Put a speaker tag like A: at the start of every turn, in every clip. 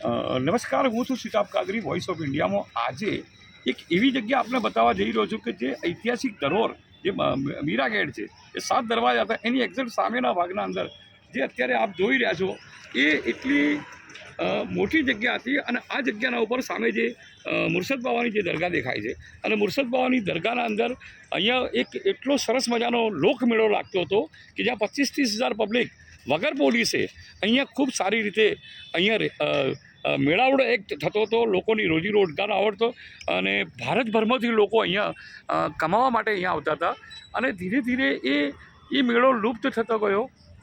A: નમસ્કાર, હું છું શિતાબ કાદરી, વોઇસ ઓફ ઇન્ડિયામાં. આજે એક એવી જગ્યા આપને બતાવવા જઈ રહ્યો છું કે જે ઐતિહાસિક ધરોહર, જે મીરા ગેટ છે, એ 7 દરવાજા હતા, એની એક્ઝેક્ટ સામેના ભાગના અંદર જે અત્યારે આપ જોઈ રહ્યા છો એ એટલી મોટી જગ્યા હતી. અને આ જગ્યાના ઉપર સામે જે મુર્શદ બાવાની જે દરગાહ દેખાય છે, અને મુર્શદ બાવાની દરગાહના અંદર અહીંયા એક એટલો સરસ મજાનો લોકમેળો લાગતો હતો કે જ્યાં 25-30 હજાર પબ્લિક વગર પોલીસે અહીંયા ખૂબ સારી રીતે અહીંયા મેળાવડો એક થતો હતો. લોકોની રોજી રોજગાર આવડતો અને ભારતભરમાંથી લોકો અહીંયા કમાવા માટે અહીંયા આવતા હતા. અને ધીરે ધીરે એ મેળો લુપ્ત થતો ગયો,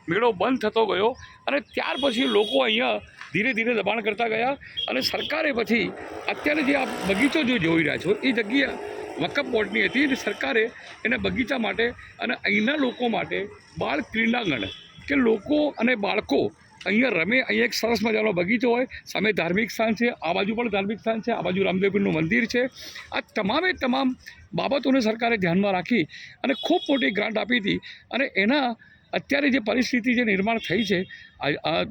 A: મેળો બંધ થતો ગયો. અને ત્યાર પછી લોકો અહીંયા ધીરે ધીરે દબાણ કરતા ગયા. અને સરકારે પછી અત્યારે જે આ બગીચો જો જોઈ રહ્યા છો એ જગ્યા વકફ બોર્ડની હતી, અને સરકારે એને બગીચા માટે અને અહીંના લોકો માટે બાળ ક્રીડાંગણ કે લોકો અને બાળકો અહીંયા રમે, અહીંયા એક સરસ મજાનો બગીચો હોય, સામે ધાર્મિક સ્થાન છે, આ બાજુ પણ ધાર્મિક સ્થાન છે, આ બાજુ રામદેવપીરનું મંદિર છે. આ તમામ બાબતોને સરકારે ધ્યાનમાં રાખી અને ખૂબ મોટી ગ્રાન્ટ આપી હતી. અને એના અત્યારે જે પરિસ્થિતિ જે નિર્માણ થઈ છે,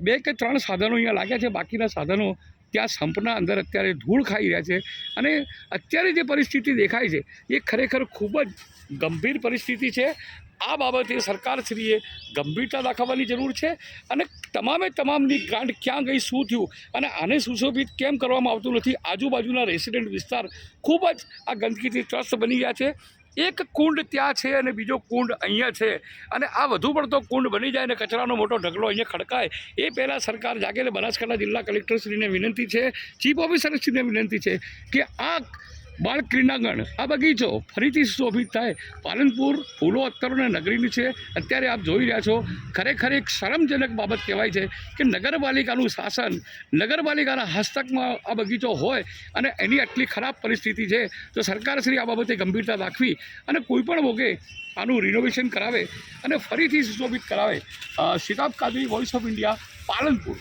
A: 2 કે 3 સાધનો અહીંયા લાગ્યા છે, બાકીના સાધનો ત્યાં સંપના અંદર અત્યારે ધૂળ ખાઈ રહ્યા છે. અને અત્યારે જે પરિસ્થિતિ દેખાય છે એ ખરેખર ખૂબ જ ગંભીર પરિસ્થિતિ છે. આ બાબતે સરકારશ્રીએ ગંભીરતા દાખવવાની જરૂર છે. અને તમામની ગ્રાન્ટ ક્યાં ગઈ, શું થયું, અને આને સુશોભિત કેમ કરવામાં આવતું નથી. આજુબાજુના રેસિડેન્ટ વિસ્તાર ખૂબ જ આ ગંદકીથી ત્રસ્ત બની ગયા છે. એક કુંડ ત્યાં છે અને બીજો કુંડ અહીંયા છે, અને આ વધુ પડતો કુંડ બની જાય અને કચરાનો મોટો ઢગલો અહીંયા ખડકાય એ પહેલાં સરકાર જાગે. બનાસકાંઠા જિલ્લા કલેક્ટરશ્રીને વિનંતી છે, ચીફ ઓફિસરશ્રીને વિનંતી છે કે આ બાળ ક્રીડાંગણ, આ બગીચો ફરીથી સુશોભિત થાય. પાલનપુર ફૂલો અત્તરોને નગરીની છે. અત્યારે આપ જોઈ રહ્યા છો, ખરેખર એક શરમજનક બાબત કહેવાય છે કે નગરપાલિકાનું શાસન, નગરપાલિકાના હસ્તકમાં આ બગીચો હોય અને એની આટલી ખરાબ પરિસ્થિતિ છે. તો સરકારશ્રી આ બાબતે ગંભીરતા દાખવી અને કોઈપણ ભોગે આનું રિનોવેશન કરાવે અને ફરીથી સુશોભિત કરાવે. શિતાબ Kadri, voice of India, Palanpur.